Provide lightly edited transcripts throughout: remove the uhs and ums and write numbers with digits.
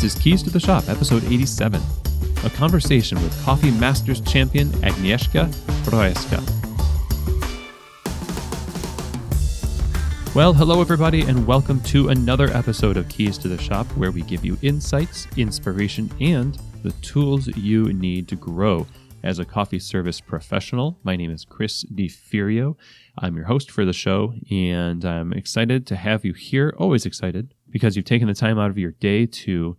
This is Keys to the Shop, episode 87, a conversation with Coffee Masters champion Agnieszka Rojewska. Well, hello everybody, and welcome to another episode of Keys to the Shop, where we give you insights, inspiration, and the tools you need to grow as a coffee service professional. My name is Chris DiFirio. I'm your host for the show, and I'm excited to have you here, always excited, because you've taken the time out of your day to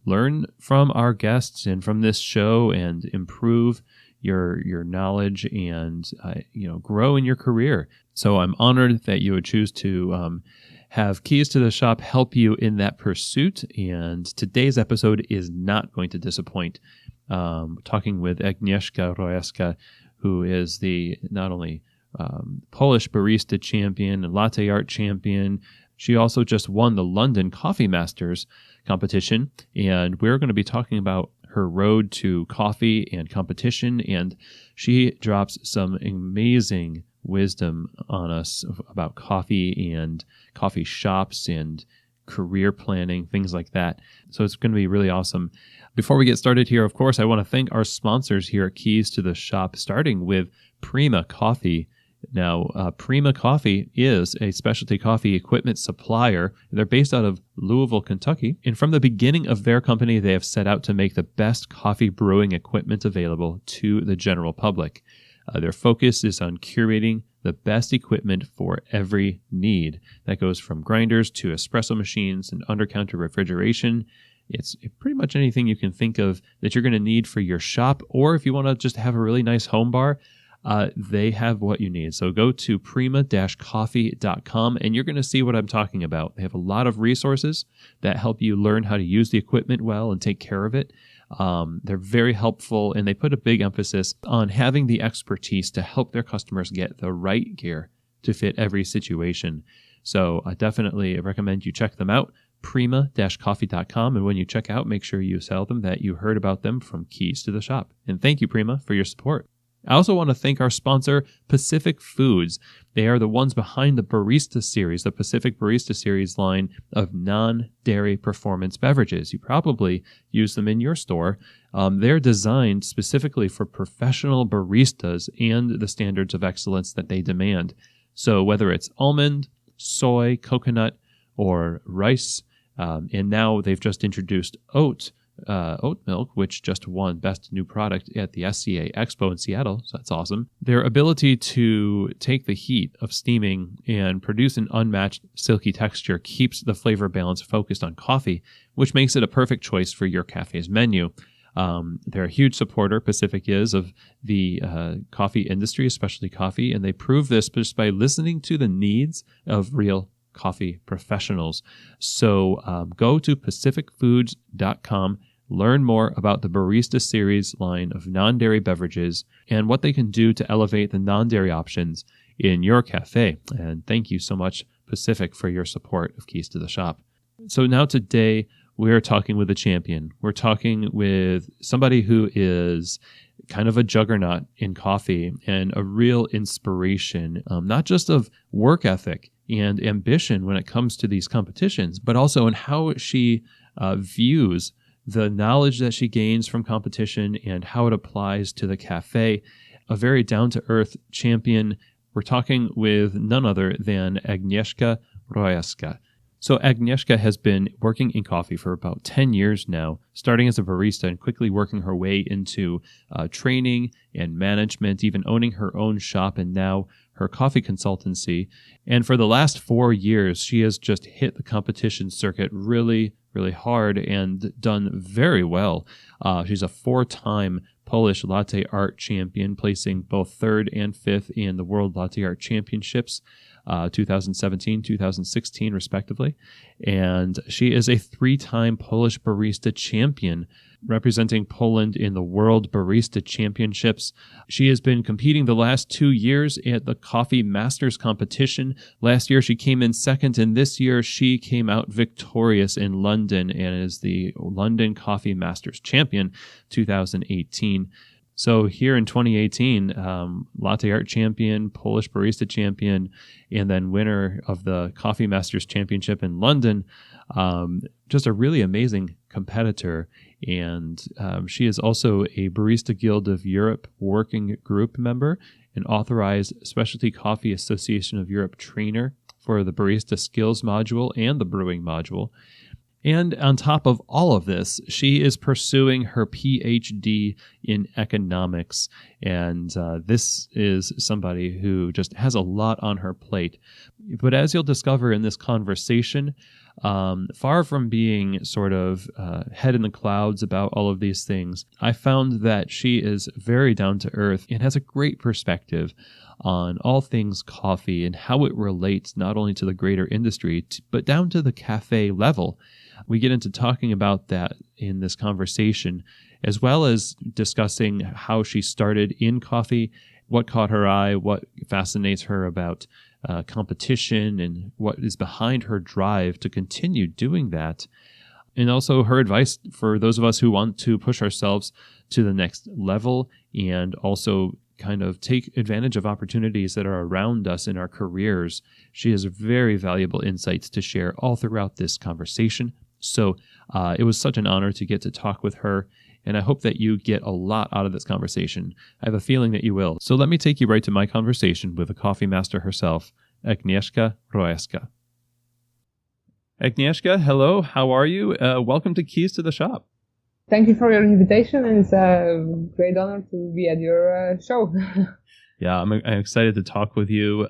learn from our guests and from this show and improve your knowledge and grow in your career. So I'm honored that you would choose to have Keys to the Shop help you in that pursuit. And today's episode is not going to disappoint. Talking with Agnieszka Rojewska, who is the not only Polish Barista champion and Latte Art champion. She also just won the London Coffee Masters competition, and we're going to be talking about her road to coffee and competition, and she drops some amazing wisdom on us about coffee and coffee shops and career planning, things like that. So it's going to be really awesome. Before we get started here, of course, I want to thank our sponsors here at Keys to the Shop, starting with Prima Coffee. Now, Prima Coffee is a specialty coffee equipment supplier. They're based out of Louisville, Kentucky. And from the beginning of their company, they have set out to make the best coffee brewing equipment available to the general public. Their focus is on curating the best equipment for every need. That goes from grinders to espresso machines and under-counter refrigeration. It's pretty much anything you can think of that you're going to need for your shop, or if you want to just have a really nice home bar, they have what you need. So go to prima-coffee.com and you're going to see what I'm talking about. They have a lot of resources that help you learn how to use the equipment well and take care of it. They're very helpful, and they put a big emphasis on having the expertise to help their customers get the right gear to fit every situation. So I definitely recommend you check them out, prima-coffee.com. And when you check out, make sure you tell them that you heard about them from Keys to the Shop. And thank you, Prima, for your support. I also want to thank our sponsor, Pacific Foods. They are the ones behind the Barista Series, the Pacific Barista Series line of non-dairy performance beverages. You probably use them in your store. They're designed specifically for professional baristas and the standards of excellence that they demand. So whether it's almond, soy, coconut, or rice, and now they've just introduced oat milk, which just won Best New Product at the SCA Expo in Seattle, so that's awesome. Their ability to take the heat of steaming and produce an unmatched silky texture keeps the flavor balance focused on coffee, which makes it a perfect choice for your cafe's menu. They're a huge supporter, Pacific is, of the coffee industry, especially coffee, and they prove this just by listening to the needs of real coffee professionals. So go to pacificfoods.com, learn more about the Barista Series line of non-dairy beverages and what they can do to elevate the non-dairy options in your cafe. And thank you so much, Pacific, for your support of Keys to the Shop. So now today, we're talking with a champion. We're talking with somebody who is kind of a juggernaut in coffee and a real inspiration, not just of work ethic and ambition when it comes to these competitions, but also in how she views the knowledge that she gains from competition and how it applies to the cafe. A very down-to-earth champion. We're talking with none other than Agnieszka Rojewska. So Agnieszka has been working in coffee for about 10 years now, starting as a barista and quickly working her way into training and management, even owning her own shop and now her coffee consultancy. And for the last 4 years, she has just hit the competition circuit really, really hard and done very well. She's a 4-time Polish Latte Art champion, placing both 3rd and 5th in the World Latte Art Championships, 2017, 2016, respectively. And she is a 3-time Polish Barista champion, representing Poland in the World Barista Championships. She has been competing the last 2 years at the Coffee Masters competition. Last year, she came in 2nd, and this year, she came out victorious in London and is the London Coffee Masters champion 2018. So here in 2018, Latte Art champion, Polish Barista champion, and then winner of the Coffee Masters Championship in London. Just a really amazing competitor. And she is also a Barista Guild of Europe working group member, an authorized Specialty Coffee Association of Europe trainer for the Barista Skills module and the Brewing module. And on top of all of this, she is pursuing her PhD in economics. And this is somebody who just has a lot on her plate. But as you'll discover in this conversation, far from being sort of head in the clouds about all of these things, I found that she is very down to earth and has a great perspective on all things coffee and how it relates not only to the greater industry, but down to the cafe level. We get into talking about that in this conversation, as well as discussing how she started in coffee, what caught her eye, what fascinates her about competition, and what is behind her drive to continue doing that. And also her advice for those of us who want to push ourselves to the next level and also kind of take advantage of opportunities that are around us in our careers. She has very valuable insights to share all throughout this conversation. So it was such an honor to get to talk with her, and I hope that you get a lot out of this conversation. I have a feeling that you will. So let me take you right to my conversation with the coffee master herself, Agnieszka Rojewska. Agnieszka, hello. How are you? Welcome to Keys to the Shop. Thank you for your invitation, and it's a great honor to be at your show. Yeah, I'm excited to talk with you.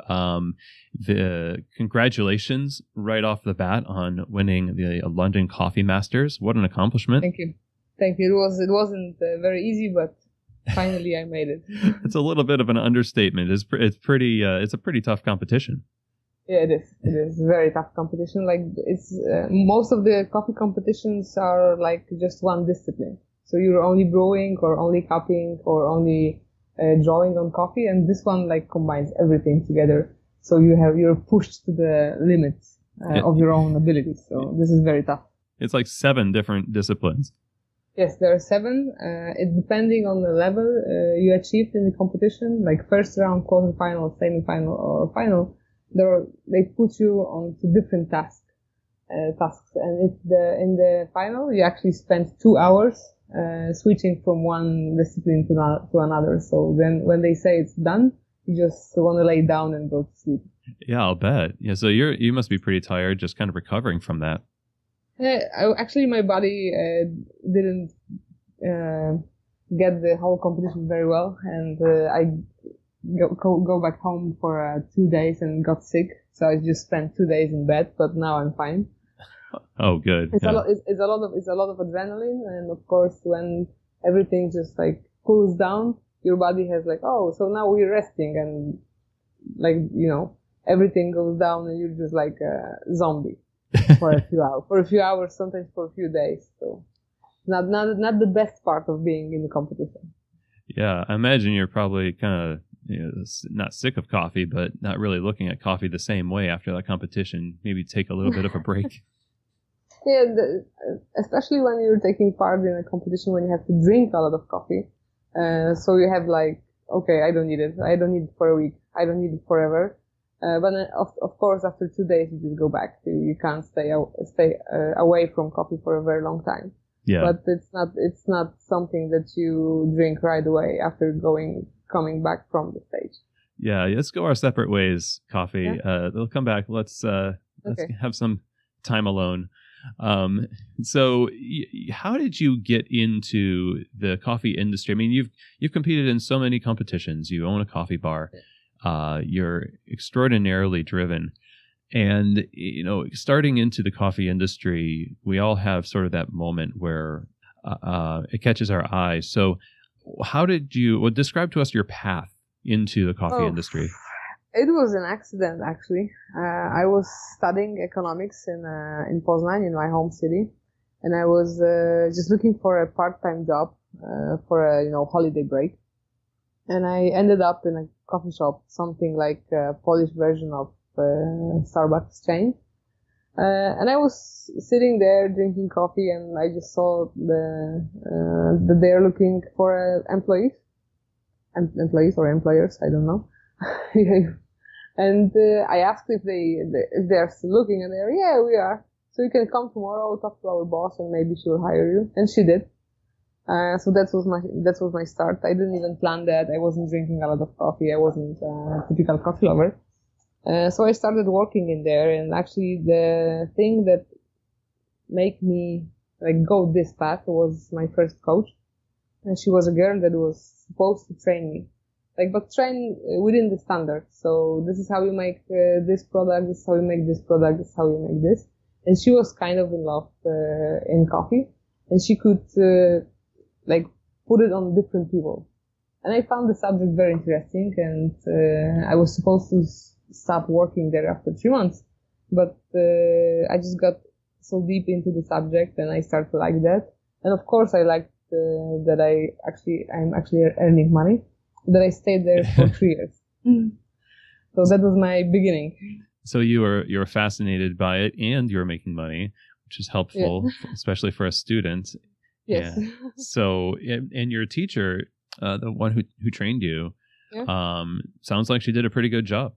Congratulations right off the bat on winning the London Coffee Masters. What an accomplishment. Thank you. It wasn't very easy, but finally I made it. It's a little bit of an understatement. It's a pretty tough competition. Yeah, it is. It is a very tough competition. Like it's most of the coffee competitions are like just one discipline. So you're only brewing or only cupping or only drawing on coffee, and this one like combines everything together. So you're pushed to the limits of your own abilities. So this is very tough. It's like 7 different disciplines. Yes, there are 7. It depending on the level you achieved in the competition, like first round, quarterfinal, semi-final, or final. They put you on to different tasks, and in the final you actually spend 2 hours switching from one discipline to another. So then when they say it's done, you just want to lay down and go to sleep. Yeah, I'll bet. Yeah, so you must be pretty tired, just kind of recovering from that. Actually, my body didn't get the whole competition very well, and I go back home for 2 days and got sick. So I just spent 2 days in bed, but now I'm fine. Oh, good. It's a lot of adrenaline, and of course, when everything just like cools down, your body has like, oh, so now we're resting, and like everything goes down, and you're just like a zombie for a few hours, sometimes for a few days. So not the best part of being in the competition. Yeah, I imagine you're probably kind of not sick of coffee, but not really looking at coffee the same way after that competition. Maybe take a little bit of a break. Yeah, especially when you're taking part in a competition when you have to drink a lot of coffee. So you have like, okay, I don't need it. I don't need it for a week. I don't need it forever. But then of course, after 2 days, you just go back. You can't stay away from coffee for a very long time. Yeah. But it's not something that you drink right away after coming back from the stage. Yeah, let's go our separate ways, coffee. Yeah. They'll come back. Let's have some time alone. So how did you get into the coffee industry? I mean, you've competed in so many competitions. You own a coffee bar. You're extraordinarily driven. And, starting into the coffee industry, we all have sort of that moment where it catches our eye. So how did you describe to us your path into the coffee industry? It was an accident, actually. I was studying economics in Poznań, in my home city, and I was just looking for a part-time job for a holiday break. And I ended up in a coffee shop, something like a Polish version of Starbucks chain. And I was sitting there drinking coffee, and I just saw that they're looking for employees. employees or employers, I don't know. And I asked if they're still looking, and they're, yeah, we are. So you can come tomorrow, talk to our boss, and maybe she'll hire you. And she did. So that was my start. I didn't even plan that. I wasn't drinking a lot of coffee. I wasn't a typical coffee lover. So I started working in there, and actually the thing that made me like go this path was my first coach. And she was a girl that was supposed to train me. But train within the standard. So this is how you make this product, this is how you make this product, this is how you make this. And she was kind of in love in coffee. And she could put it on different people. And I found the subject very interesting, and I was supposed to stop working there after 3 months. But I just got so deep into the subject, and I started to like that. And of course I liked that I'm actually earning money, that I stayed there for 3 years. So that was my beginning. So you were fascinated by it, and you were making money, which is helpful, especially for a student. Yes. Yeah. So, and your teacher, the one who trained you, sounds like she did a pretty good job.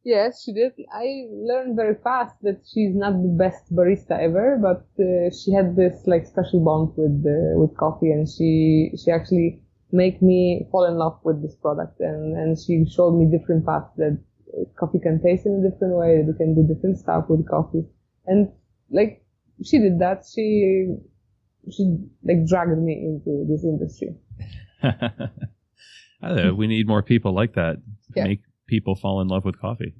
Yes, she did. I learned very fast that she's not the best barista ever, but she had this special bond with coffee, and she actually made me fall in love with this product, and she showed me different paths that coffee can taste in a different way, that you can do different stuff with coffee, and she did that. She dragged me into this industry. We need more people like that. Make people fall in love with coffie.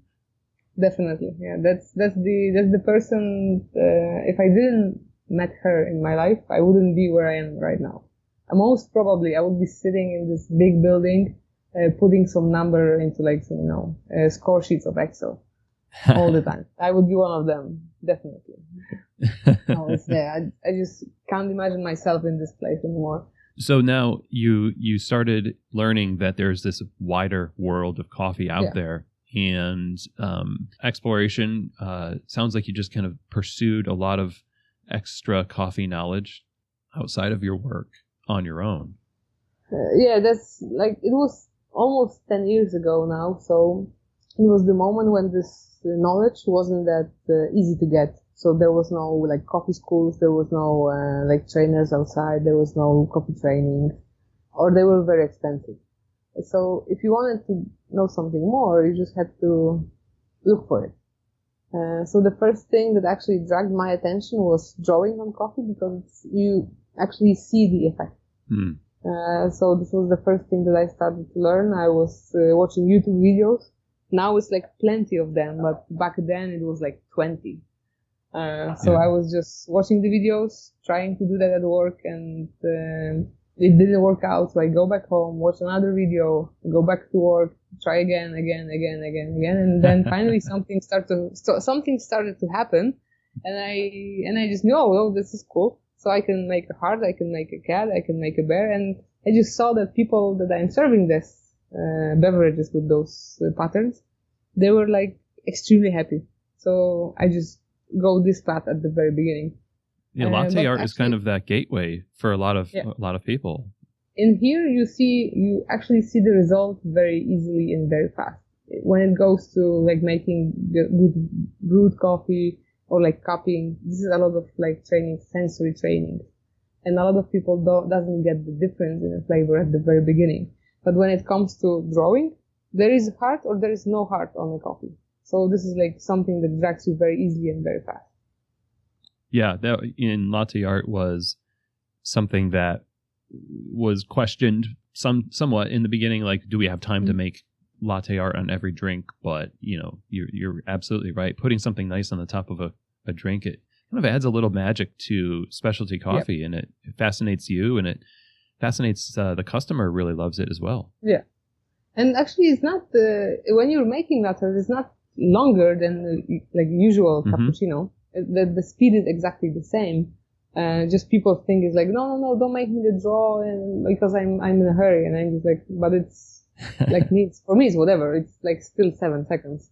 Definitely, yeah. That's the person. If I didn't met her in my life, I wouldn't be where I am right now. Most probably, I would be sitting in this big building, putting some number into score sheets of Excel all the time. I would be one of them, definitely. I just can't imagine myself in this place anymore. So now you started learning that there's this wider world of coffee out there, and exploration. Sounds like you just kind of pursued a lot of extra coffee knowledge outside of your work on your own. That's it was almost 10 years ago now. So it was the moment when this knowledge wasn't that easy to get. So there was no coffee schools, there was no trainers outside, there was no coffee training, or they were very expensive. So if you wanted to know something more, you just had to look for it. So the first thing that actually dragged my attention was drawing on coffee, because you actually see the effect. So this was the first thing that I started to learn. I was watching YouTube videos. Now it's plenty of them, but back then it was 20. So I was just watching the videos, trying to do that at work, and it didn't work out. So I go back home, watch another video, go back to work, try again, and then finally something started to happen, and I just knew, oh, this is cool. So I can make a heart, I can make a cat, I can make a bear, and I just saw that people that I'm serving this beverages with those patterns, they were extremely happy. So I just go this path at the very beginning. Yeah, latte art is kind of that gateway for a lot of people. In here, you actually see the result very easily and very fast. When it goes to making good brewed coffee or cupping, this is a lot of training, sensory training, and a lot of people doesn't get the difference in the flavor at the very beginning. But when it comes to drawing, there is heart or there is no heart on the coffee. So this is something that drags you very easily and very fast. Yeah, that in latte art was something that was questioned somewhat in the beginning. Do we have time to make latte art on every drink? But you're absolutely right. Putting something nice on the top of a drink, it kind of adds a little magic to specialty coffee, and it fascinates you, and it fascinates the customer. Really loves it as well. Yeah, and actually, it's not when you're making latte, it's not longer than usual cappuccino. The speed is exactly the same. Just people think it's no, don't make me the draw, and because I'm in a hurry, and I'm just but it's for me it's whatever. It's still 7 seconds.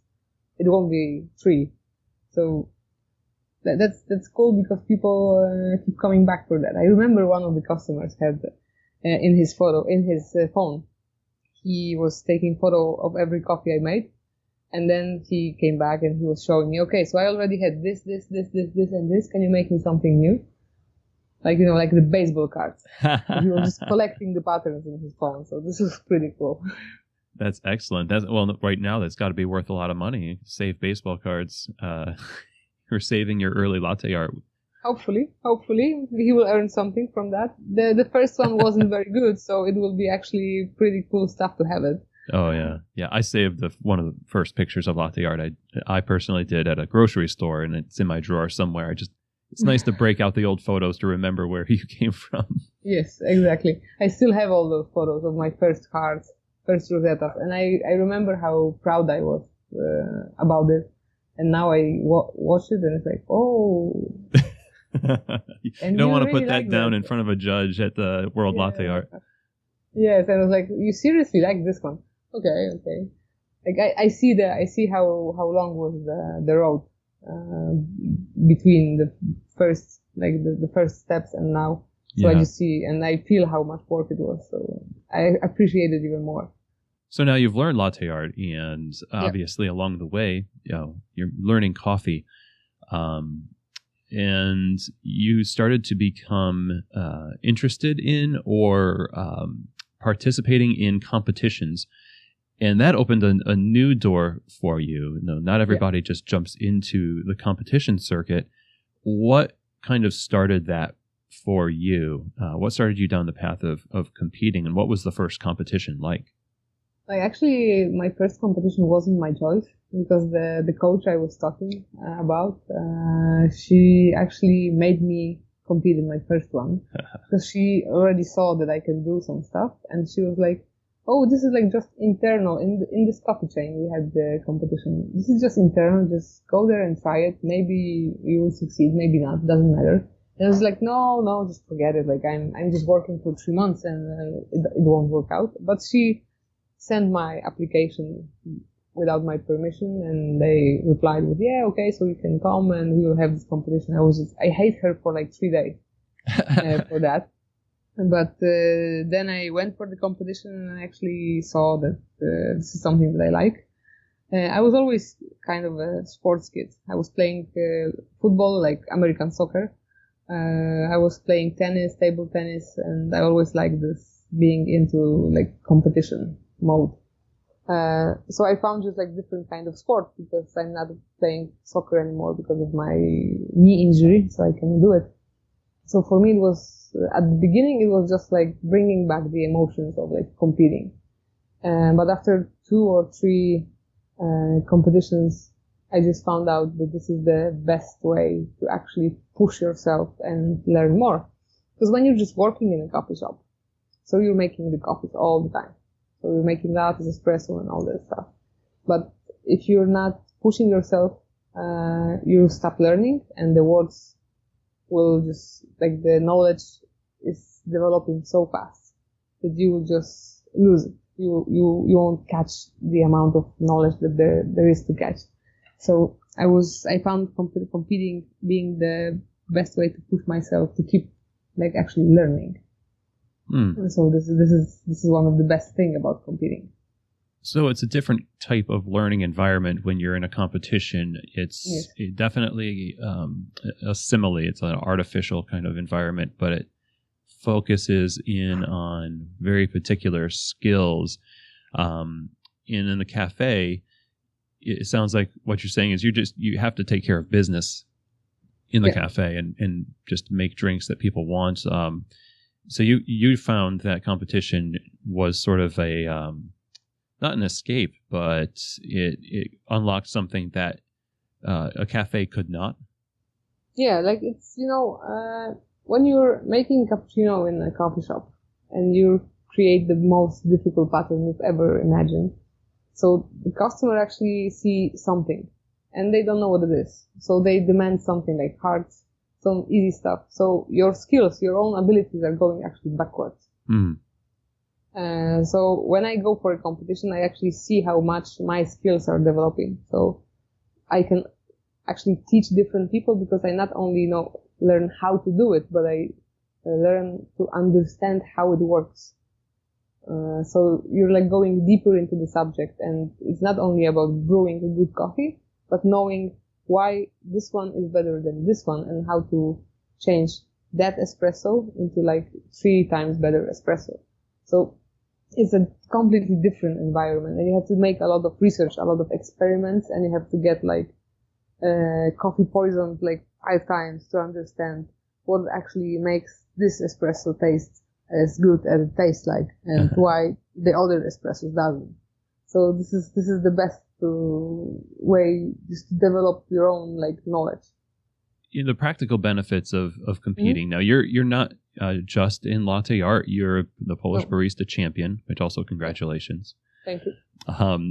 It won't be 3. So that's cool, because people keep coming back for that. I remember one of the customers had in his phone he was taking photo of every coffee I made. And then he came back and he was showing me, okay, so I already had this, and this. Can you make me something new? Like, like the baseball cards. He was just collecting the patterns in his phone. So this was pretty cool. That's excellent. Right now, that's got to be worth a lot of money. Save baseball cards. You're saving your early latte art. Hopefully, he will earn something from that. The first one wasn't very good, so it will be actually pretty cool stuff to have it. Oh yeah. I saved one of the first pictures of latte art. I personally did at a grocery store, and it's in my drawer somewhere. It's nice to break out the old photos to remember where you came from. Yes, exactly. I still have all those photos of my first cards, first Rosettas, and I remember how proud I was about it. And now I watch it, and it's like, oh. You don't want to put that down in front of a judge at the World Latte Art. Yes, and I was like, you seriously like this one? Okay. Like I see how long was the road between the first the first steps and now. So I just see and I feel how much work it was. So I appreciate it even more. So now you've learned latte art, and obviously along the way, you're learning coffee, and you started to become interested in or participating in competitions. And that opened a new door for you. Not everybody just jumps into the competition circuit. What kind of started that for you? What started you down the path of competing, and what was the first competition like? Actually, my first competition wasn't my choice, because the coach I was talking about, she actually made me compete in my first one, because she already saw that I can do some stuff, and she was like, oh, this is like just internal. In this coffee chain, we had the competition. This is just internal. Just go there and try it. Maybe you will succeed, maybe not. Doesn't matter. And I was like, no, just forget it. Like I'm just working for 3 months and it won't work out. But she sent my application without my permission, and they replied with, yeah, okay, so you can come and we will have this competition. I hate her for like 3 days for that. But then I went for the competition, and I actually saw that this is something that I like. I was always kind of a sports kid. I was playing football, like American soccer. I was playing tennis, table tennis, and I always liked this, being into like competition mode. So I found just like different kind of sport, because I'm not playing soccer anymore because of my knee injury, so I can do it. So for me, it was, at the beginning, it was just like bringing back the emotions of like competing. But after 2 or 3 competitions, I just found out that this is the best way to actually push yourself and learn more. Because when you're just working in a coffee shop, so you're making the coffees all the time. So you're making lattes, espresso, and all that stuff. But if you're not pushing yourself, you'll stop learning, and the words will just, like, the knowledge is developing so fast that you will just lose it. You won't catch the amount of knowledge that there is to catch. So I found competing being the best way to push myself to keep like actually learning. And so this is one of the best thing about competing. So it's a different type of learning environment when you're in a competition. It's definitely a simile. It's an artificial kind of environment, but it focuses in on very particular skills. In the cafe, it sounds like what you're saying is you have to take care of business in the cafe and just make drinks that people want. So you found that competition was sort of a not an escape, but it unlocked something that a cafe could not. Yeah, like it's, when you're making cappuccino in a coffee shop and you create the most difficult pattern you've ever imagined. So the customer actually see something and they don't know what it is. So they demand something like hard, some easy stuff. So your skills, your own abilities are going actually backwards. So when I go for a competition, I actually see how much my skills are developing. So I can actually teach different people because I not only learn how to do it, but I learn to understand how it works. So you're like going deeper into the subject, and it's not only about brewing a good coffee, but knowing why this one is better than this one and how to change that espresso into like 3 times better espresso. So it's a completely different environment, and you have to make a lot of research, a lot of experiments, and you have to get like coffee poisoned like 5 times to understand what actually makes this espresso taste as good as it tastes like, and why the other espressos doesn't. So this is the best way just to develop your own like knowledge. The practical benefits of competing. Now you're not just in latte art. You're the Polish Barista champion, which also congratulations. Thank you.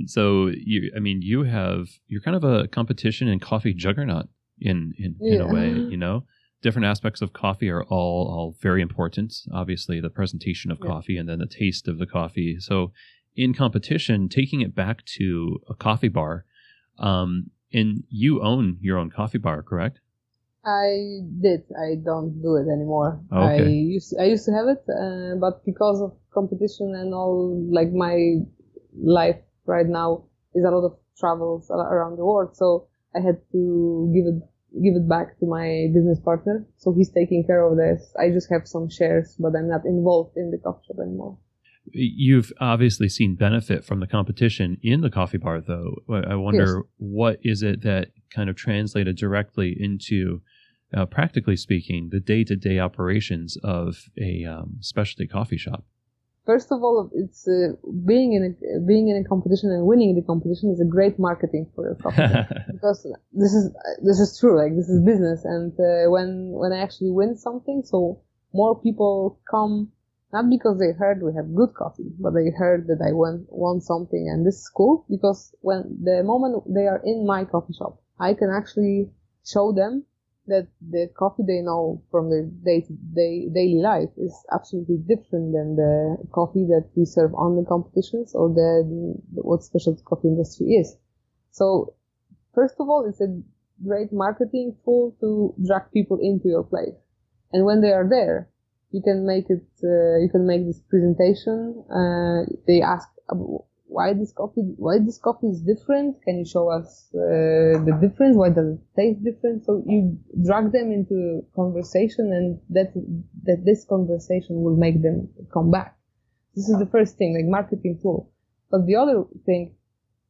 So you're kind of a competition and coffee juggernaut in a way. You know, different aspects of coffee are all very important. Obviously, the presentation of coffee and then the taste of the coffee. So in competition, taking it back to a coffee bar, and you own your own coffee bar, correct? I did. I don't do it anymore. Okay. I used to have it, but because of competition and all, like my life right now is a lot of travels around the world, so I had to give it back to my business partner. So he's taking care of this. I just have some shares, but I'm not involved in the coffee shop anymore. You've obviously seen benefit from the competition in the coffee bar, though. I wonder, what is it that kind of translated directly into, practically speaking, the day-to-day operations of a specialty coffee shop? First of all, it's being in a competition and winning the competition is a great marketing for your coffee shop. Because this is true. Like, this is business, and when I actually win something, so more people come. Not because they heard we have good coffee, but they heard that I won something, and this is cool because the moment they are in my coffee shop, I can actually show them that the coffee they know from their daily life is absolutely different than the coffee that we serve on the competitions or what specialty coffee industry is. So first of all, it's a great marketing tool to drag people into your place, and when they are there, you can make this presentation. They ask why this coffee is different. Can you show us the difference? Why does it taste different? So you drag them into conversation, and that this conversation will make them come back. This is the first thing, like marketing tool. But the other thing,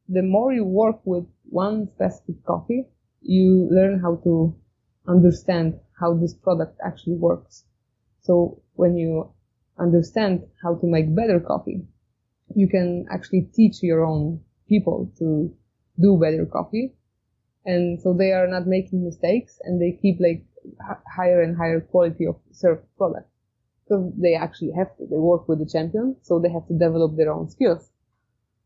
the more you work with one specific coffee, you learn how to understand how this product actually works. So when you understand how to make better coffee, you can actually teach your own people to do better coffee. And so they are not making mistakes, and they keep like higher and higher quality of served product. So they actually have to. They work with the champion, so they have to develop their own skills.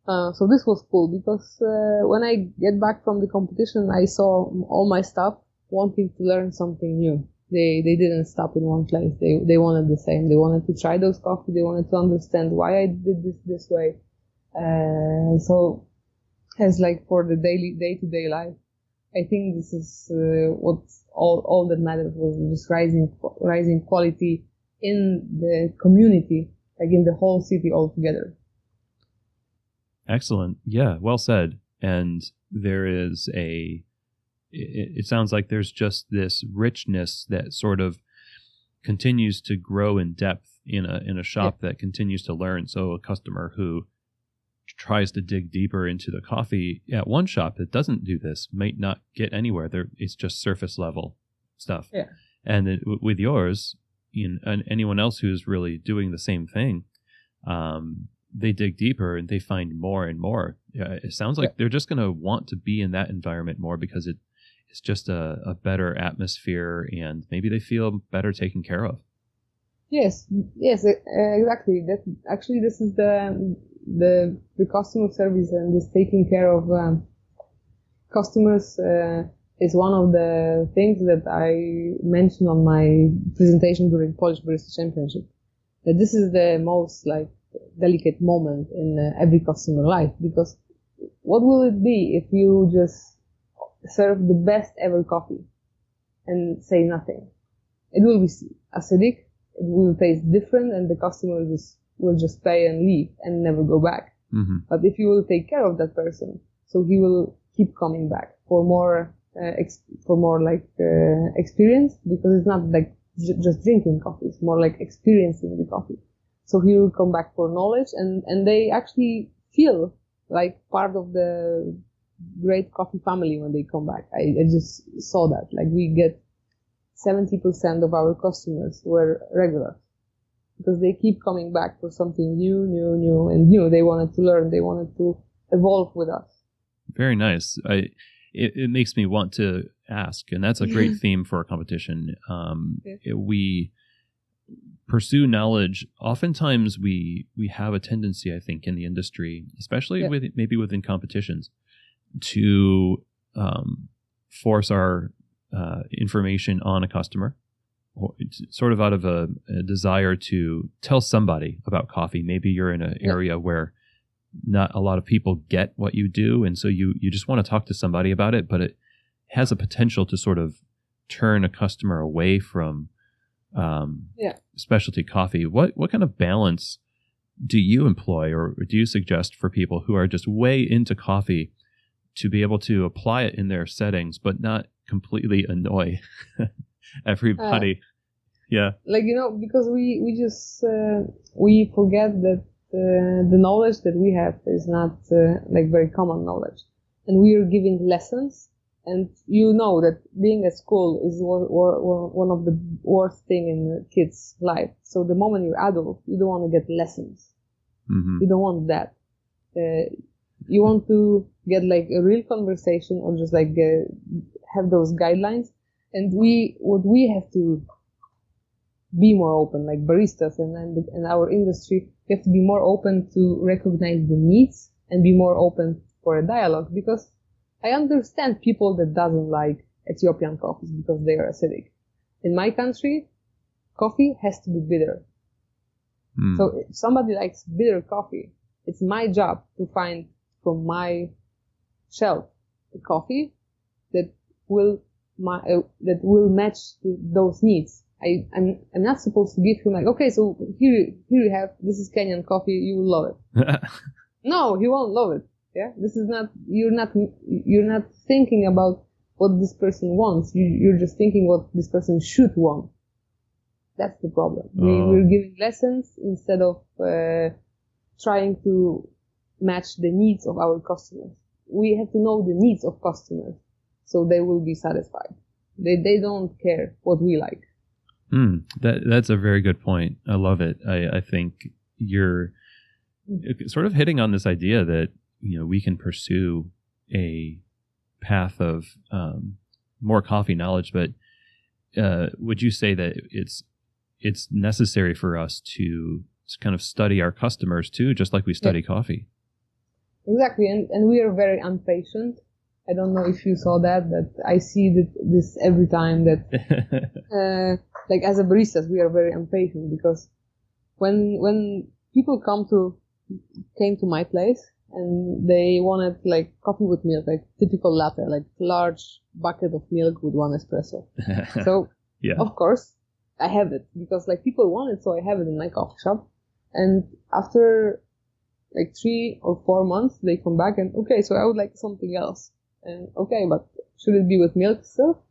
So this was cool because when I get back from the competition, I saw all my staff wanting to learn something new. They didn't stop in one place. They wanted the same. They wanted to try those coffee. They wanted to understand why I did this way. So as like for the day-to-day life, I think this is what all that matters was just rising quality in the community, like in the whole city altogether. Excellent. Yeah, well said. And there is it sounds like there's just this richness that sort of continues to grow in depth in a shop that continues to learn. So a customer who tries to dig deeper into the coffee at one shop that doesn't do this might not get anywhere. It's just surface level stuff. Yeah. And with yours, and anyone else who's really doing the same thing, they dig deeper and they find more and more. It sounds like they're just going to want to be in that environment more because it's just a better atmosphere, and maybe they feel better taken care of. Yes, exactly. This is the customer service, and this taking care of customers is one of the things that I mentioned on my presentation during Polish Barista Championship. That this is the most like delicate moment in every customer life, because what will it be if you just serve the best ever coffee and say nothing? It will be acidic, it will taste different, and the customer just will just pay and leave and never go back. Mm-hmm. But if you will take care of that person, so he will keep coming back for more experience, because it's not like just drinking coffee. It's more like experiencing the coffee. So he will come back for knowledge, and they actually feel like part of the great coffee family when they come back. I just saw that. Like, we get 70% of our customers were regulars, because they keep coming back for something new. They wanted to learn. They wanted to evolve with us. Very nice. It makes me want to ask, and that's a great theme for a competition. We pursue knowledge. Oftentimes we have a tendency, I think, in the industry, especially within competitions, to force our information on a customer, sort of out of a desire to tell somebody about coffee. Maybe you're in an area where not a lot of people get what you do, and so you just want to talk to somebody about it, but it has a potential to sort of turn a customer away from specialty coffee. What kind of balance do you employ, or do you suggest for people who are just way into coffee to be able to apply it in their settings, but not completely annoy everybody? Because we just we forget that the knowledge that we have is not very common knowledge, and we are giving lessons. And you know that being at school is one of the worst thing in a kid's life. So the moment you're adult, you don't want to get lessons. Mm-hmm. You don't want that. You want to get like a real conversation, or just like have those guidelines. And what we have to be more open, like baristas and our industry, we have to be more open to recognize the needs and be more open for a dialogue, because I understand people that doesn't like Ethiopian coffees because they are acidic. In my country, coffee has to be bitter. So if somebody likes bitter coffee, it's my job to find from my shelf a coffee that will match those needs. I'm not supposed to give him like, okay, so here you have, this is Kenyan coffee, you will love it. No, he won't love it. Yeah, this is not, you're not thinking about what this person wants. You're just thinking what this person should want. That's the problem. We're giving lessons instead of trying to match the needs of our customers. We have to know the needs of customers so they will be satisfied. They don't care what we like. That's a very good point. I love it. I think you're sort of hitting on this idea that, we can pursue a path of more coffee knowledge, but would you say that it's necessary for us to kind of study our customers too, just like we study coffee? Exactly, and we are very impatient. I don't know if you saw that, but I see this every time that, like as a baristas, we are very impatient, because when people came to my place, and they wanted like coffee with milk, like typical latte, like large bucket of milk with one espresso. So of course I have it, because like people want it, so I have it in my coffee shop. And after like 3 or 4 months, they come back and, okay, so I would like something else. And okay, but should it be with milk still?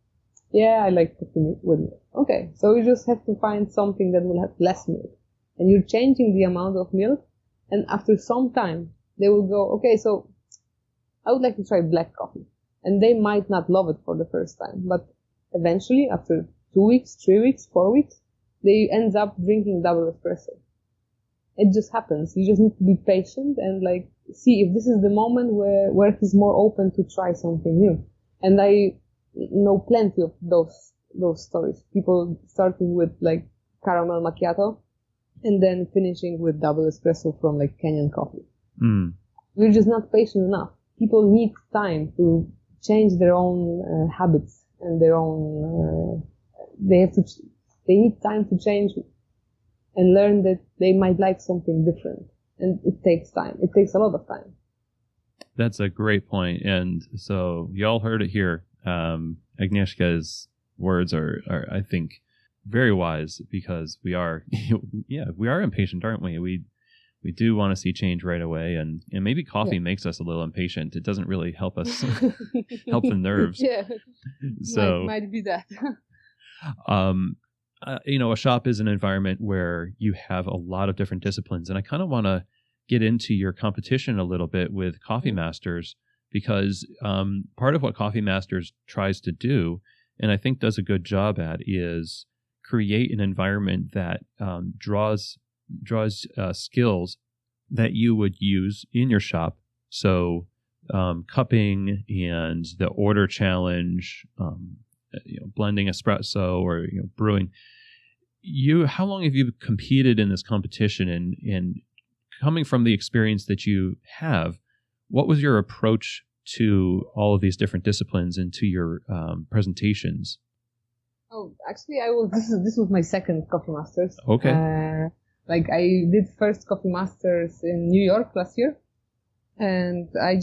Yeah, I like coffee with milk. Okay, so you just have to find something that will have less milk, and you're changing the amount of milk. And after some time, they will go, okay, so I would like to try black coffee. And they might not love it for the first time, but eventually, after 2 weeks, 3 weeks, 4 weeks, they end up drinking double espresso. It just happens. You just need to be patient and like see if this is the moment where he's more open to try something new. And I know plenty of those stories. People starting with like caramel macchiato and then finishing with double espresso from like Kenyan coffee. We're just not patient enough. People need time to change their own habits and their own. They need time to change and learn that they might like something different, and it takes time. It takes a lot of time. That's a great point, and so y'all heard it here. Agnieszka's words are, I think, very wise, because we are, we are impatient, aren't we? We do want to see change right away, and maybe coffee makes us a little impatient. It doesn't really help us help the nerves. Yeah, so might be that. A shop is an environment where you have a lot of different disciplines, and I kind of want to get into your competition a little bit with Coffee Masters, because part of what Coffee Masters tries to do, and I think does a good job at, is create an environment that draws skills that you would use in your shop. So cupping and the order challenge, blending espresso or brewing. How long have you competed in this competition? And coming from the experience that you have, what was your approach to all of these different disciplines and to your presentations? Oh, actually, this was my second Coffee Masters. Okay. I did first Coffee Masters in New York last year, and I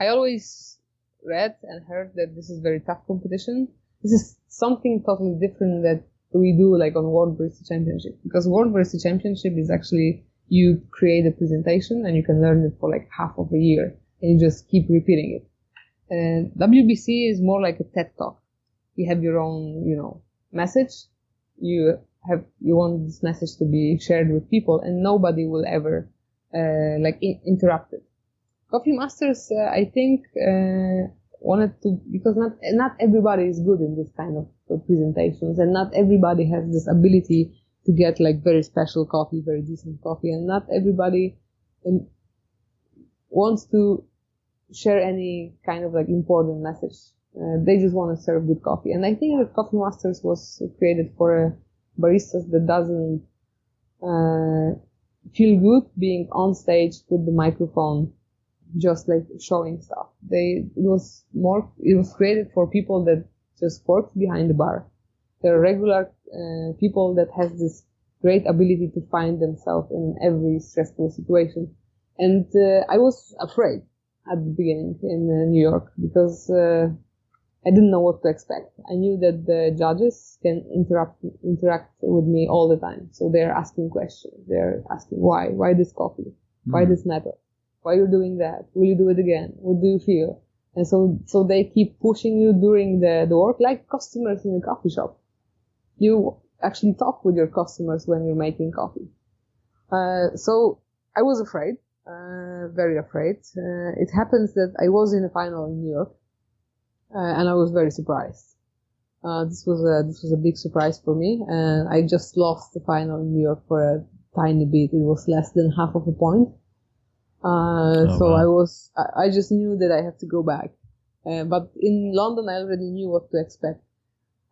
always read and heard that this is very tough competition. This is something totally different that we do like on World Barista Championship, because World Barista Championship is actually you create a presentation and you can learn it for like half of a year and you just keep repeating it. And WBC is more like a TED Talk. You have your own, message. You want this message to be shared with people, and nobody will ever interrupt it. Coffee Masters, I think, wanted to, because not everybody is good in this kind of presentations, and not everybody has this ability to get like very special coffee, very decent coffee, and not everybody wants to share any kind of like important message. They just want to serve good coffee. And I think that Coffee Masters was created for baristas that doesn't feel good being on stage with the microphone, just like showing stuff. It was created for people that just work behind the bar. They're regular people that has this great ability to find themselves in every stressful situation. And I was afraid at the beginning in New York, because I didn't know what to expect. I knew that the judges can interact with me all the time. So they're asking questions. They're asking why this coffee? Why this method? Why you're doing that? Will you do it again? What do you feel? And so they keep pushing you during the work, like customers in a coffee shop. You actually talk with your customers when you're making coffee. So I was afraid, very afraid. It happens that I was in a final in New York, and I was very surprised. This was a big surprise for me, and I just lost the final in New York for a tiny bit. It was less than half of a point. Wow. I just knew that I had to go back. But in London, I already knew what to expect.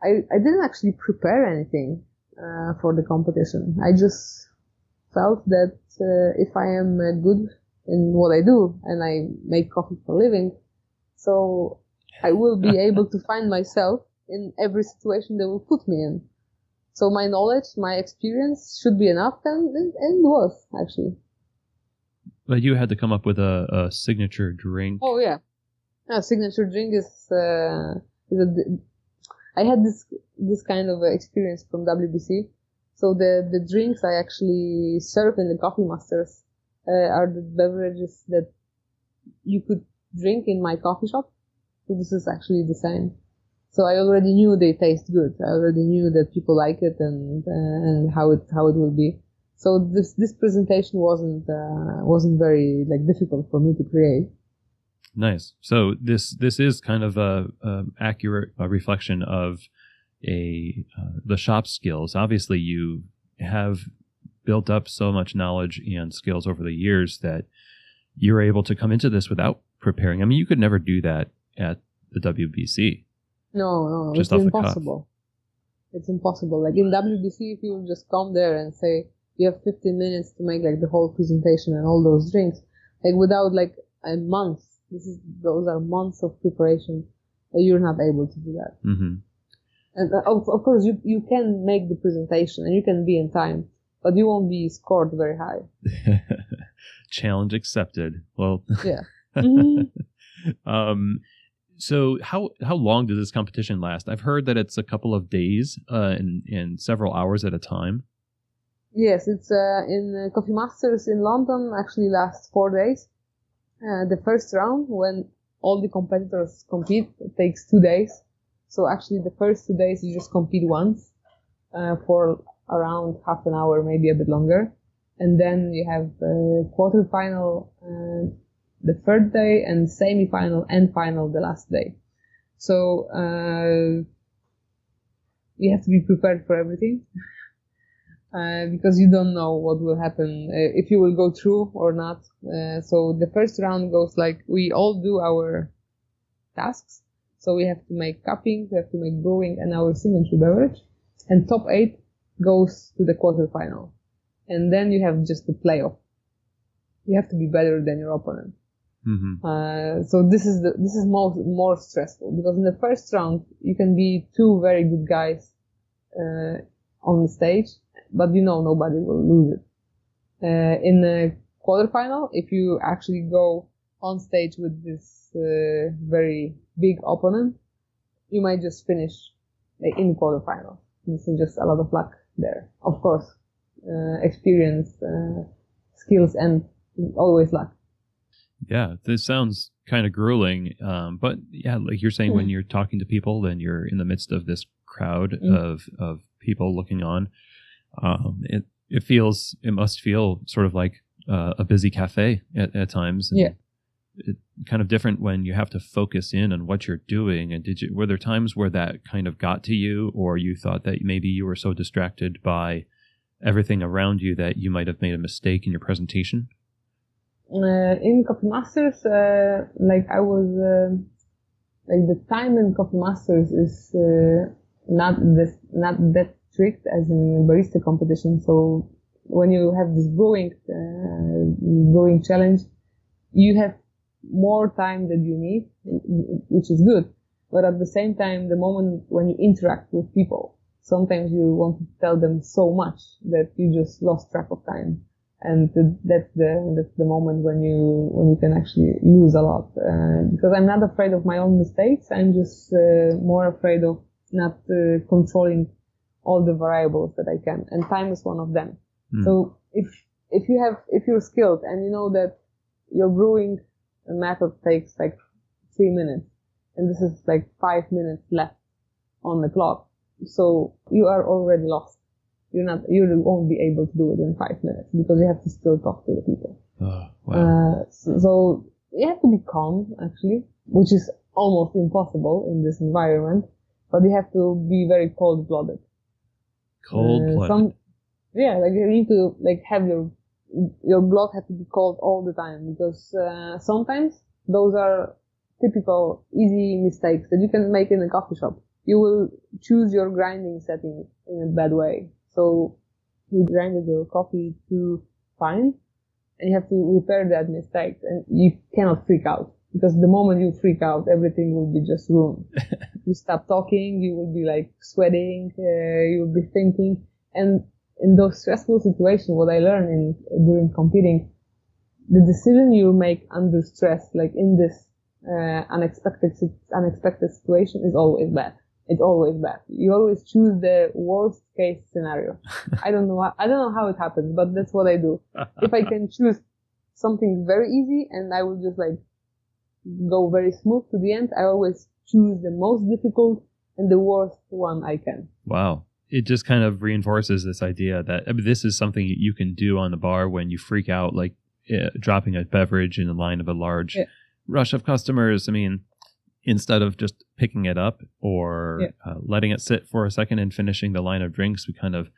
I didn't actually prepare anything for the competition. I just felt that if I am good in what I do, and I make coffee for a living, so I will be able to find myself in every situation they will put me in. So my knowledge, my experience should be enough, and was actually. But you had to come up with a signature drink. Oh yeah, a signature drink I had this kind of experience from WBC. So the drinks I actually serve in the Coffee Masters are the beverages that you could drink in my coffee shop. So this is actually the same. So I already knew they taste good. I already knew that people like it and how it will be. So this presentation wasn't very like difficult for me to create. Nice. So this is kind of a accurate reflection of the shop skills. Obviously, you have built up so much knowledge and skills over the years that you're able to come into this without preparing. I mean, you could never do that at the WBC. No, it's impossible. It's impossible. Like in WBC, if you would just come there and say you have 15 minutes to make like the whole presentation and all those drinks, like without like a month. Those are months of preparation. You're not able to do that. Mm-hmm. And of course, you can make the presentation and you can be in time, but you won't be scored very high. Challenge accepted. Well, yeah. Mm-hmm. So how long does this competition last? I've heard that it's a couple of days and several hours at a time. Yes, it's in Coffee Masters in London. Actually, lasts 4 days. The first round, when all the competitors compete, it takes 2 days. So actually, the first 2 days you just compete once for around half an hour, maybe a bit longer, and then you have quarterfinal the third day and semi-final and final the last day. So you have to be prepared for everything. Because you don't know what will happen, if you will go through or not. So the first round goes like, we all do our tasks. So we have to make cupping, we have to make brewing and our signature beverage. And top 8 goes to the quarterfinal. And then you have just the playoff. You have to be better than your opponent. Mm-hmm. So this is more stressful, because in the first round you can be 2 very good guys on the stage, but nobody will lose it. In the quarterfinal, if you actually go on stage with this very big opponent, you might just finish in quarterfinal. This is just a lot of luck there. Of course, experience, skills, and always luck. Yeah, this sounds kind of grueling. But yeah, like you're saying, when you're talking to people, then you're in the midst of this crowd of people looking on. It must feel sort of like a busy cafe at times. And yeah. It's kind of different when you have to focus in on what you're doing. And were there times where that kind of got to you, or you thought that maybe you were so distracted by everything around you that you might have made a mistake in your presentation? In Coffee Masters, I was the time in Coffee Masters is not that strict as in barista competition. So when you have this brewing challenge, you have more time than you need, which is good. But at the same time, the moment when you interact with people, sometimes you want to tell them so much that you just lost track of time. And that's the moment when you can actually lose a lot. Because I'm not afraid of my own mistakes. I'm just more afraid of not controlling all the variables that I can, and time is one of them. So if you're skilled and you know that your brewing method takes like 3 minutes, and this is like 5 minutes left on the clock, so you are already lost. You won't be able to do it in 5 minutes, because you have to still talk to the people. Oh, wow. So you have to be calm, actually, which is almost impossible in this environment, but you have to be very cold-blooded. Cold-blooded? You need to have your blood has to be cold all the time, because sometimes those are typical easy mistakes that you can make in a coffee shop. You will choose your grinding setting in a bad way. So you grinded your coffee too fine, and you have to repair that mistake, and you cannot freak out, because the moment you freak out, everything will be just ruined. You stop talking, you will be sweating, you will be thinking, and in those stressful situations, what I learned during competing, the decision you make under stress, like in this unexpected situation, is always bad. It's always bad. You always choose the worst case scenario. I don't know how it happens, but that's what I do. If I can choose something very easy and I will just go very smooth to the end, I always choose the most difficult and the worst one I can. Wow. It just kind of reinforces this idea that this is something you can do on the bar when you freak out, like dropping a beverage in the line of a large rush of customers. I mean, instead of just picking it up or letting it sit for a second and finishing the line of drinks, we kind of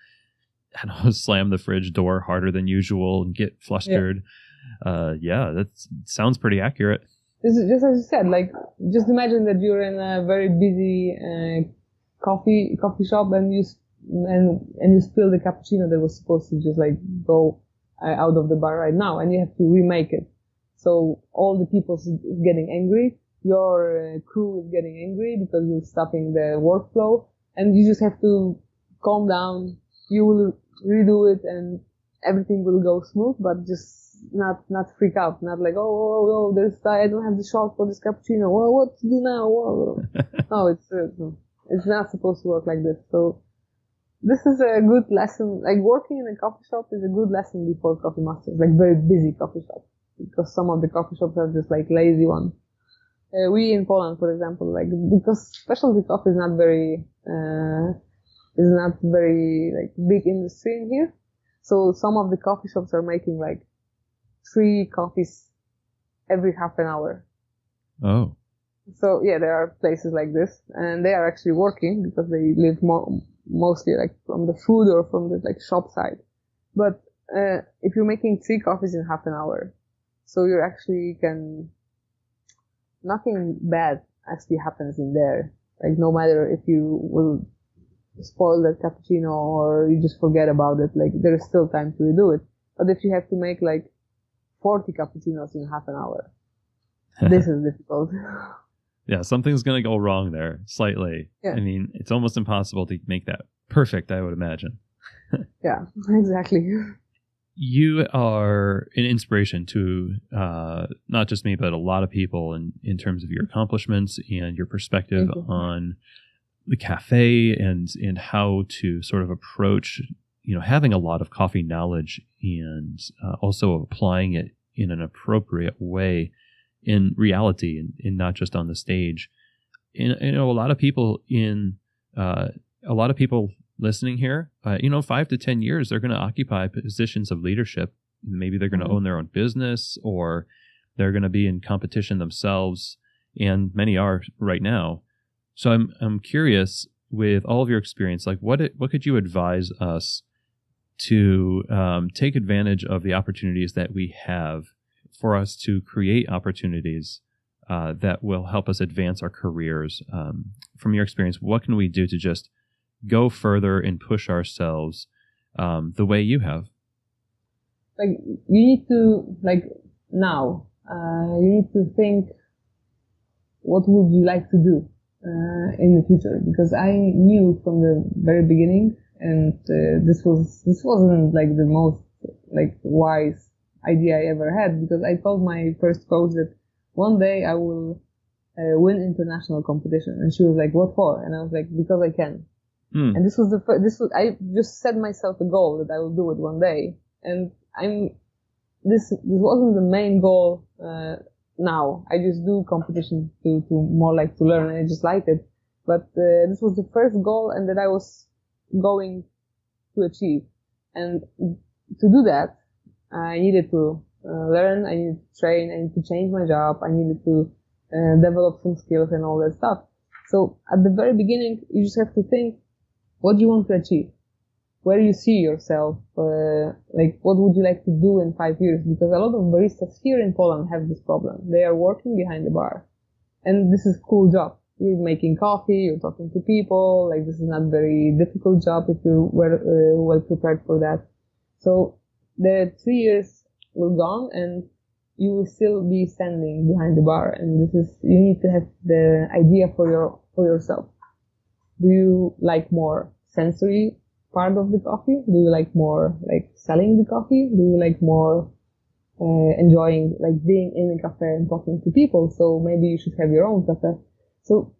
slam the fridge door harder than usual and get flustered. That sounds pretty accurate. Just as you said, just imagine that you're in a very busy coffee shop and you spill the cappuccino that was supposed to just go out of the bar right now, and you have to remake it. So all the people is getting angry. Your crew is getting angry because you're stopping the workflow, and you just have to calm down. You will redo it and everything will go smooth, but just not freak out. Not oh, I don't have the shot for this cappuccino. Well, what to do now? Whoa. No, it's not supposed to work like this. So this is a good lesson. Like working in a coffee shop is a good lesson before coffee masters, like very busy coffee shop, because some of the coffee shops are just like lazy ones. We in Poland, for example, like because specialty coffee is not very like big industry in here. So some of the coffee shops are making like 3 coffees every half an hour. Oh. So yeah, there are places like this, and they are actually working because they live mostly like from the food or from the like shop side. But if you're making 3 coffees in half an hour, so you actually nothing bad actually happens in there. Like no matter if you will spoil that cappuccino or you just forget about it, like there is still time to redo it. But if you have to make like 40 cappuccinos in half an hour, this is difficult. Yeah, something's going to go wrong there slightly. Yeah. I mean, it's almost impossible to make that perfect, I would imagine. Yeah, exactly. You are an inspiration to not just me, but a lot of people in terms of your accomplishments and your perspective on the cafe and how to sort of approach, having a lot of coffee knowledge and also applying it in an appropriate way in reality and not just on the stage. And a lot of people listening here, 5 to 10 years, they're going to occupy positions of leadership. Maybe they're going to own their own business, or they're going to be in competition themselves, and many are right now. So I'm curious, with all of your experience, like what could you advise us to take advantage of the opportunities that we have, for us to create opportunities that will help us advance our careers? From your experience, what can we do to just go further and push ourselves the way you have? Like you need to now you need to think, what would you like to do in the future? Because I knew from the very beginning, and this wasn't like the most like wise idea I ever had, because I told my first coach that one day I will win international competition, and she was like, "What for?" And I was like, "Because I can." And this was I just set myself a goal that I will do it one day, and this wasn't the main goal. Now I just do competition to more like to learn, and I just like it. But this was the first goal, and that I was going to achieve. And to do that, I needed to learn, I needed to train, I needed to change my job, I needed to develop some skills and all that stuff. So at the very beginning, you just have to think, what do you want to achieve? Where do you see yourself? What would you like to do in 5 years? Because a lot of baristas here in Poland have this problem. They are working behind the bar, and this is a cool job. You're making coffee, you're talking to people, like this is not a very difficult job if you're well prepared for that. So the 3 years will gone, and you will still be standing behind the bar, and you need to have the idea for yourself. Do you like more sensory part of the coffee? Do you like more like selling the coffee? Do you like more enjoying like being in a cafe and talking to people? So maybe you should have your own cafe. So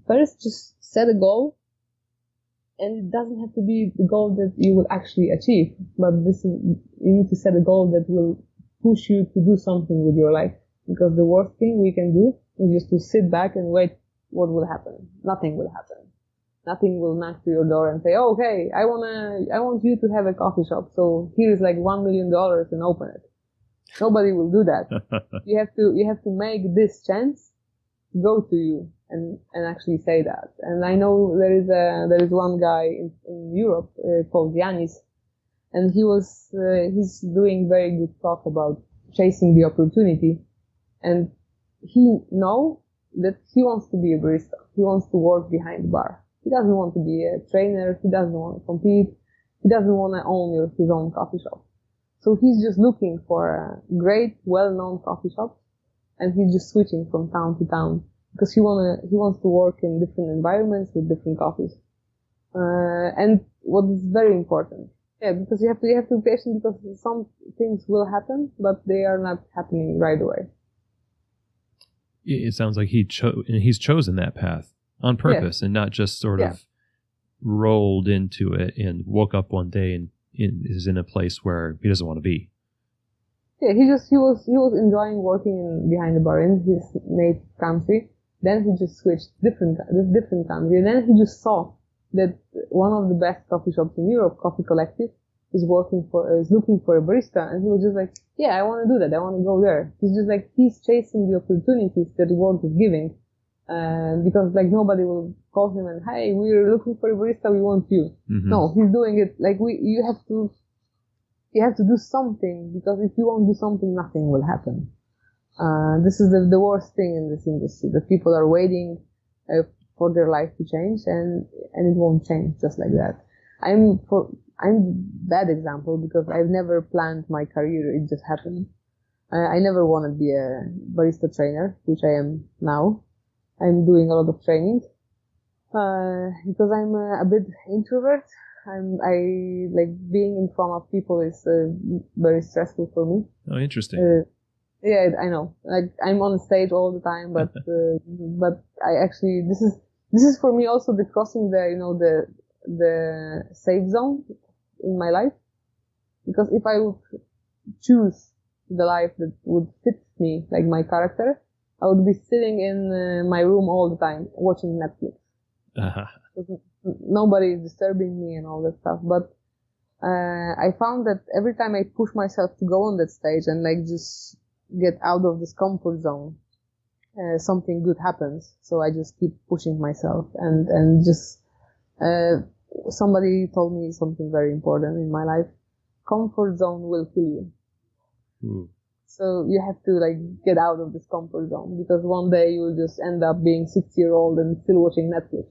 first, just set a goal, and it doesn't have to be the goal that you will actually achieve, but you need to set a goal that will push you to do something with your life. Because the worst thing we can do is just to sit back and wait what will happen. Nothing will happen. Nothing will knock to your door and say, "Oh, hey, I want you to have a coffee shop, so here's like $1 million and open it." Nobody will do that. You have to make this chance go to you and actually say that. And I know there is one guy in Europe called Yanis, and he's doing very good talk about chasing the opportunity, and he know that he wants to be a barista. He wants to work behind the bar. He doesn't want to be a trainer. He doesn't want to compete. He doesn't want to own his own coffee shop. So he's just looking for a great, well-known coffee shop, and he's just switching from town to town because he wants to work in different environments with different coffees. And what is very important, because you have to be patient, because some things will happen, but they are not happening right away. It sounds like he's chosen that path on purpose, and not just sort of rolled into it and woke up one day and is in a place where he doesn't want to be. Yeah, he was enjoying working behind the bar in his native country. Then he just switched different country, and then he just saw that one of the best coffee shops in Europe, Coffee Collective, is looking for a barista, and he was just like, yeah, I want to do that. I want to go there. He's chasing the opportunities that the world is giving, because like nobody will call him and, hey, we're looking for a barista, we want you. Mm-hmm. No, he's doing it like you have to do something, because if you won't do something, nothing will happen. This is the worst thing in this industry, that people are waiting for their life to change, and it won't change just like that. I'm bad example, because I've never planned my career, it just happened. I never wanted to be a barista trainer, which I am now. I'm doing a lot of training, because I'm a bit introvert. I like being in front of people is very stressful for me. Oh, interesting. Yeah, I know. Like I'm on stage all the time, but I actually this is for me also the crossing the safe zone in my life, because if I would choose the life that would fit me, like my character, I would be sitting in my room all the time watching Netflix. Uh-huh. Nobody is disturbing me and all that stuff. But I found that every time I push myself to go on that stage and like just get out of this comfort zone, something good happens. So I just keep pushing myself, and just somebody told me something very important in my life: comfort zone will kill you. Ooh. So you have to like get out of this comfort zone, because one day you will just end up being 60-year-old and still watching Netflix.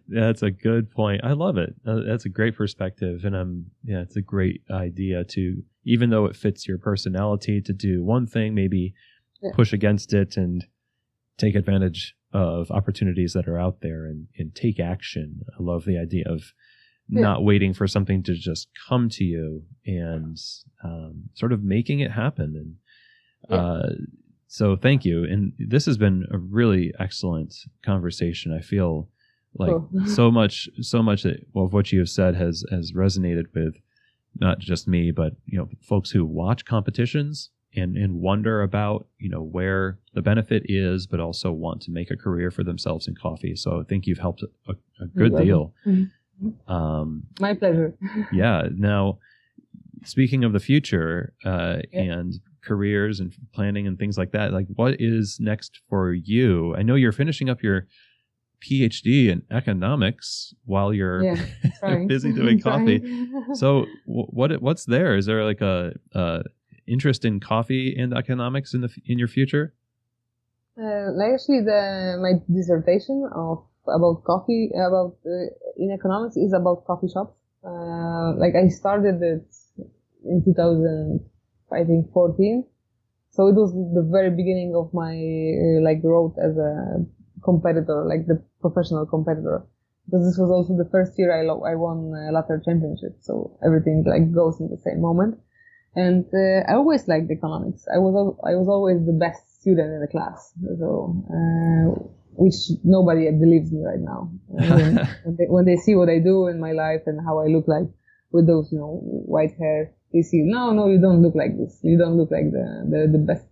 That's a good point. I love it. That's a great perspective, and it's a great idea to, even though it fits your personality, to do one thing, maybe push against it and take advantage of opportunities that are out there and take action. I love the idea of not waiting for something to just come to you, and sort of making it happen. And so thank you. And this has been a really excellent conversation. I feel like so much of what you have said has resonated with not just me, but folks who watch competitions and wonder about where the benefit is, but also want to make a career for themselves in coffee. So I think you've helped a good deal. Mm-hmm. My pleasure. Yeah. Now, speaking of the future and careers and planning and things like that, like what is next for you? I know you're finishing up your PhD in economics while you're busy doing coffee. So what's there? Is there like a interest in coffee and economics in your future? Actually, my dissertation about coffee in economics is about coffee shops. Like I started it in 2014. So it was the very beginning of my road as a competitor, like the professional competitor. Because this was also the first year I won Latte Art championship. So everything like goes in the same moment. And I always liked economics. I was always the best student in the class. So which nobody believes me right now. When they see what I do in my life and how I look like with those white hair, they see, no, you don't look like this. You don't look like the best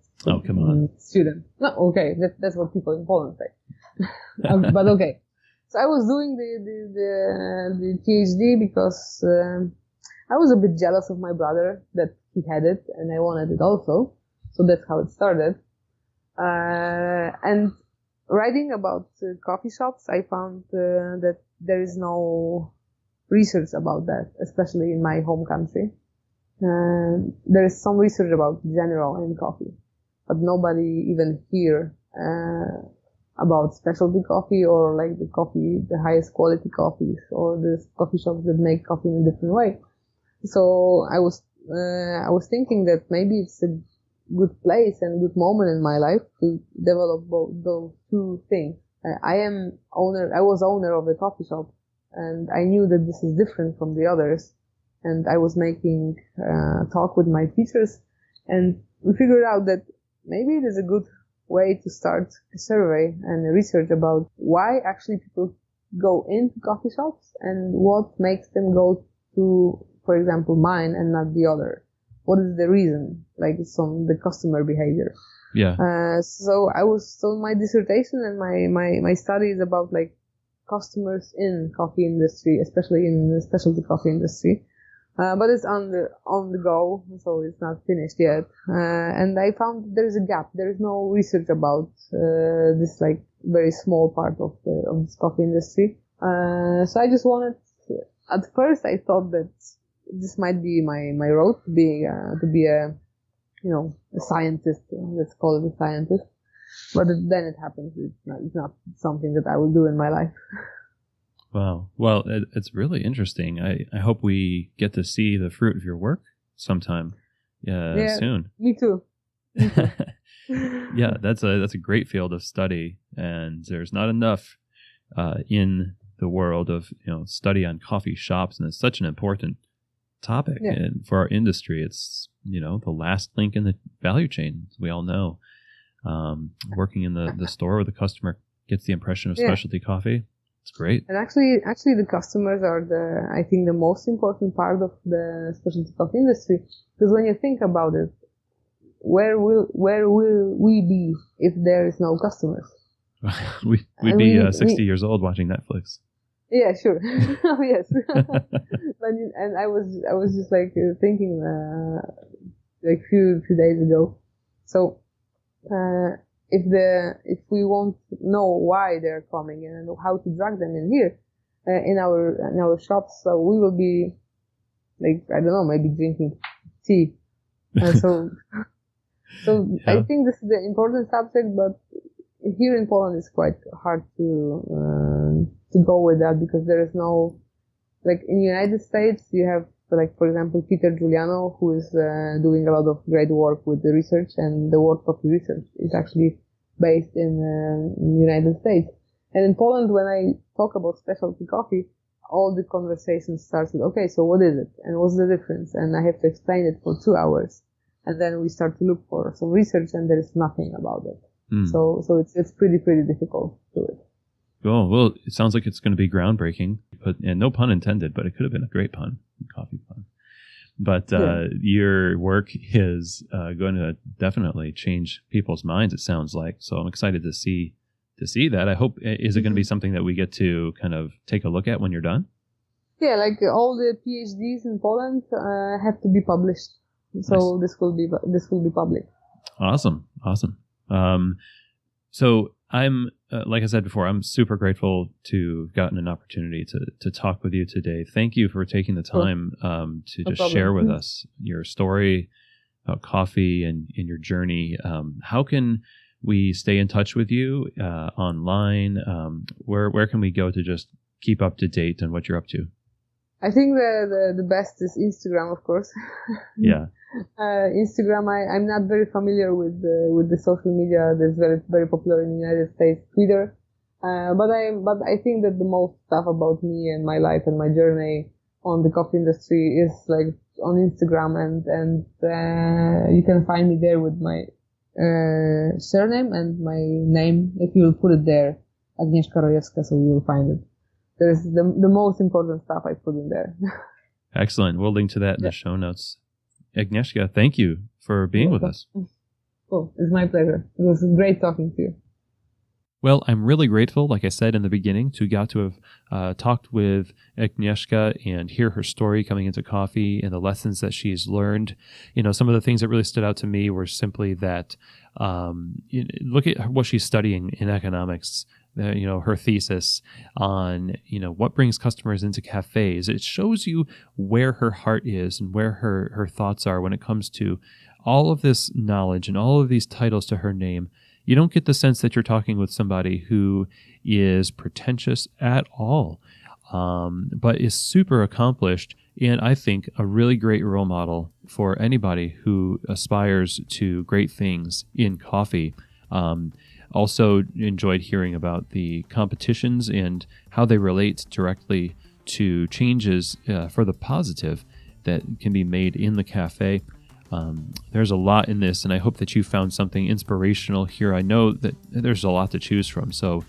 student. No, okay, that's what people in Poland say. But okay. So I was doing the PhD because I was a bit jealous of my brother that he had it, and I wanted it also. So that's how it started. And writing about coffee shops, I found that there is no research about that, especially in my home country. There is some research about general in coffee, but nobody even here about specialty coffee or like the highest quality coffees or the coffee shops that make coffee in a different way. So I was thinking that maybe it's a good place and good moment in my life to develop both those two things. I was owner of the coffee shop, and I knew that this is different from the others. And I was making talk with my teachers, and we figured out that maybe it is a good way to start a survey and a research about why actually people go into coffee shops and what makes them go to, for example, mine and not the other? What is the reason? Like the customer behavior. Yeah. So my dissertation and my study is about like customers in coffee industry, especially in the specialty coffee industry. But it's on the go, so it's not finished yet. And I found there is a gap. There is no research about this like very small part of this coffee industry. So I just wanted. At first, I thought that this might be my road to be a scientist. Let's call it a scientist. But then it happens. It's not something that I will do in my life. Wow. Well, it's really interesting. I hope we get to see the fruit of your work sometime soon. Me too. Yeah, that's a great field of study, and there's not enough in the world of study on coffee shops, and it's such an important topic. Yeah. And for our industry, it's the last link in the value chain, as we all know. Working in the store where the customer gets the impression of specialty coffee. It's great. And actually the customers are I think the most important part of the specialty coffee industry, because when you think about it, where will we be if there is no customers? We'd be 60 years old watching Netflix. Yeah, sure. Oh, yes. And I was just like thinking like few days ago. So if we won't know why they're coming and how to drag them in here in our shops, so we will be like, I don't know, maybe drinking tea. So yeah. I think this is the important subject, but here in Poland it's quite hard to go with that, because there is no, like in the United States you have, like, for example, Peter Giuliano, who is doing a lot of great work with the research, and the World Coffee Research is actually based in the United States. And in Poland, when I talk about specialty coffee, all the conversation starts with, okay, so what is it? And what's the difference? And I have to explain it for 2 hours. And then we start to look for some research, and there is nothing about it. So it's pretty difficult to do it. Oh, well, it sounds like it's going to be groundbreaking, and no pun intended, but it could have been a great pun, coffee pun. But your work is going to definitely change people's minds, it sounds like. So I'm excited to see that. I hope, is it going to be something that we get to kind of take a look at when you're done? Yeah, like all the PhDs in Poland have to be published. So nice. This will be public. Awesome. So I'm, like I said before, I'm super grateful to have gotten an opportunity to talk with you today. Thank you for taking the time to just share with us your story about coffee and your journey. How can we stay in touch with you online? Where can we go to just keep up to date on what you're up to? I think the best is Instagram, of course. Yeah. Instagram, I'm not very familiar with the social media that's very, very popular in the United States. Twitter, but I think that the most stuff about me and my life and my journey on the coffee industry is like on Instagram, and you can find me there with my surname and my name. If you will put it there, Agnieszka Rojewska, so you will find it. There's the most important stuff I put in there. Excellent. We'll link to that in the show notes. Agnieszka, thank you for being with us. Cool. It's my pleasure. It was great talking to you. Well, I'm really grateful, like I said in the beginning, to got to have talked with Agnieszka and hear her story coming into coffee and the lessons that she's learned. Some of the things that really stood out to me were simply that look at what she's studying in economics. Her thesis on, what brings customers into cafes. It shows you where her heart is and where her thoughts are when it comes to all of this knowledge and all of these titles to her name. You don't get the sense that you're talking with somebody who is pretentious at all, but is super accomplished, and I think a really great role model for anybody who aspires to great things in coffee. Also enjoyed hearing about the competitions and how they relate directly to changes for the positive that can be made in the cafe. There's a lot in this, and I hope that you found something inspirational here. I know that there's a lot to choose from, so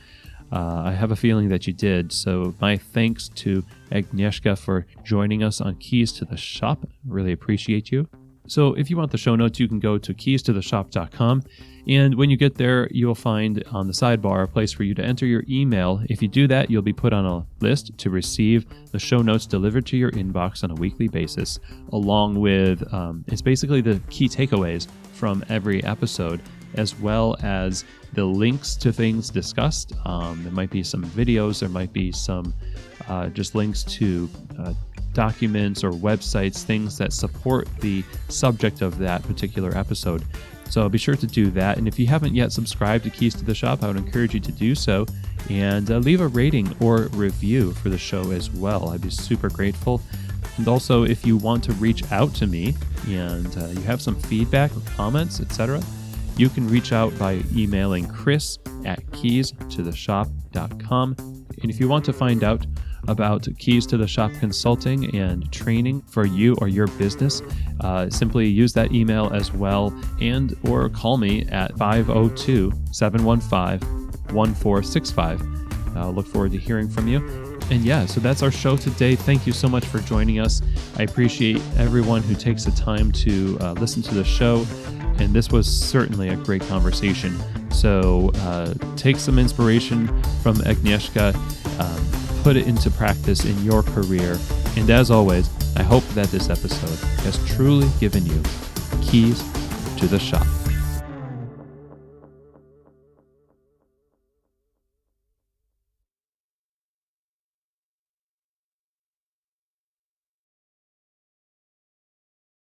I have a feeling that you did. So my thanks to Agnieszka for joining us on Keys to the Shop. Really appreciate you. So if you want the show notes, you can go to keystotheshop.com. And when you get there, you'll find on the sidebar a place for you to enter your email. If you do that, you'll be put on a list to receive the show notes delivered to your inbox on a weekly basis, along with, it's basically the key takeaways from every episode, as well as the links to things discussed. There might be some videos, there might be some just links to documents or websites, things that support the subject of that particular episode. So be sure to do that. And if you haven't yet subscribed to Keys to the Shop, I would encourage you to do so and leave a rating or review for the show as well. I'd be super grateful. And also, if you want to reach out to me and you have some feedback or comments, etc., you can reach out by emailing chris@keystotheshop.com. And if you want to find out about Keys to the Shop consulting and training for you or your business, simply use that email as well, and or call me at 502-715-1465. I'll look forward to hearing from you. And yeah, so that's our show today. Thank you so much for joining us. I appreciate everyone who takes the time to listen to the show. And this was certainly a great conversation. So take some inspiration from Agnieszka, put it into practice in your career. And as always, I hope that this episode has truly given you keys to the shop.